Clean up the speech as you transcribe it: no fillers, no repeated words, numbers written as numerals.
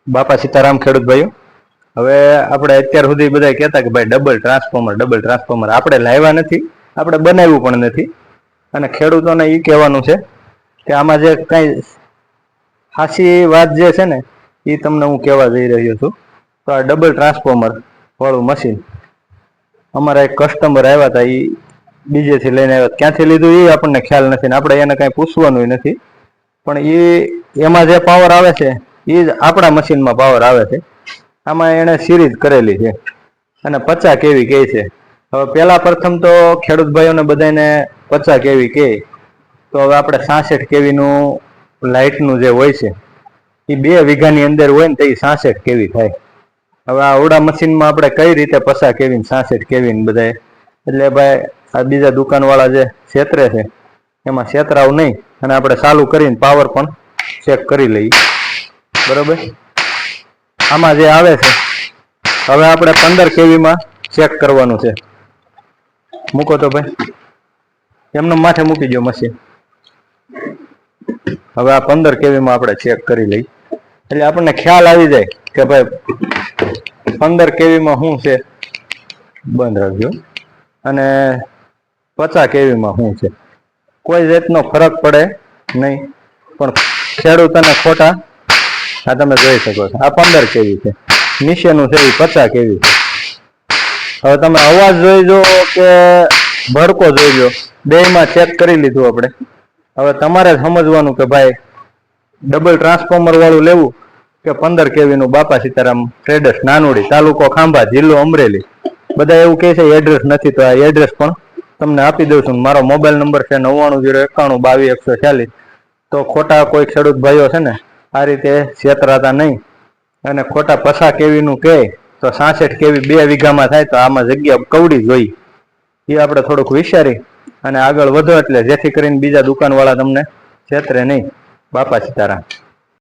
બાપા સીતારામ ખેડૂત ભાઈઓ, હવે આપણે અત્યાર સુધી બધા કહેતા કે ભાઈ ડબલ ટ્રાન્સફોર્મર આપણે લાવ્યા નથી, આપણે બનાવ્યું પણ નથી. અને ખેડૂતોને એ કહેવાનું છે કે આમાં જે કઈ ખાસી વાત જે છે ને એ તમને હું કહેવા જઈ રહ્યો છું. તો આ ડબલ ટ્રાન્સફોર્મર વાળું મશીન અમારા એક કસ્ટમર આવ્યા હતા, એ બીજેથી લઈને આવ્યા. ક્યાંથી લીધું એ આપણને ખ્યાલ નથી ને આપણે એને કાંઈ પૂછવાનું નથી. પણ એમાં જે પાવર આવે છે એ જ આપણા મશીનમાં પાવર આવે છે. આમાં એણે સિરીઝ કરેલી છે અને 50 કેવી કહે છે. હવે પહેલા પ્રથમ તો ખેડૂત ભાઈઓને બધાને 50 કેવી કહે, તો હવે આપણે 66 કેવીનું લાઇટનું જે હોય છે એ 2 વીઘાની અંદર હોય ને તો એ 66 કેવી થાય. હવે આ ઓડા મશીનમાં આપણે કઈ રીતે 50 કેવી 66 કેવી બધા, એટલે ભાઈ આ બીજા દુકાનવાળા જે છેતરે છે એમાં છેતરાવ નહીં અને આપણે ચાલુ કરીને પાવર પણ ચેક કરી લઈએ. બરોબર, આમાં જે આવે છે હવે આપણે 15 કેવીમાં ચેક કરવાનું છે. મૂકો તો ભાઈ, એમને માથે મૂકી દો મશીન. હવે આ 15 કેવીમાં આપણે ચેક કરી લઈએ એટલે આપણને ખ્યાલ આવી જાય કે ભાઈ 15 કેવીમાં શું છે, બંધ રાખજો, અને 50 કેવીમાં શું છે. કોઈ જાતનો ફરક પડે નહીં. પણ ખેડૂતોને ખોટા, આ તમે જોઈ શકો છો, આ 15 કેવી છે, નીચેનું છે એ 50 કેવી છે. હવે તમે અવાજ જોઈજો કે ભડકો જોઈજો, બેયમાં ચેક કરી લીધું આપણે. હવે તમારે સમજવાનું કે ભાઈ ડબલ ટ્રાન્સફોર્મર વાળું લેવું કે 15 કેવીનું બાપા સીતારામ ટ્રેડર્સ, નાનોડી, તાલુકો ખાંભા, જિલ્લો અમરેલી. બધા એવું કહે છે એડ્રેસ નથી, તો આ એડ્રેસ પણ તમને આપી દઉં છું. મારો મોબાઈલ નંબર છે 9901922140. તો ખોટા કોઈ ખેડૂત ભાઈઓ છે ને આ રીતે છેતરાતા નહીં. અને ખોટા 50 કેવીનું કહે તો 66 કેવી 2 વીઘામાં થાય, તો આમાં જગ્યા કવડી જોઈ. એ આપણે થોડુંક વિચારી અને આગળ વધો, એટલે જેથી કરીને બીજા દુકાનવાળા તમને છેતરે નહીં. બાપા સીતારામ.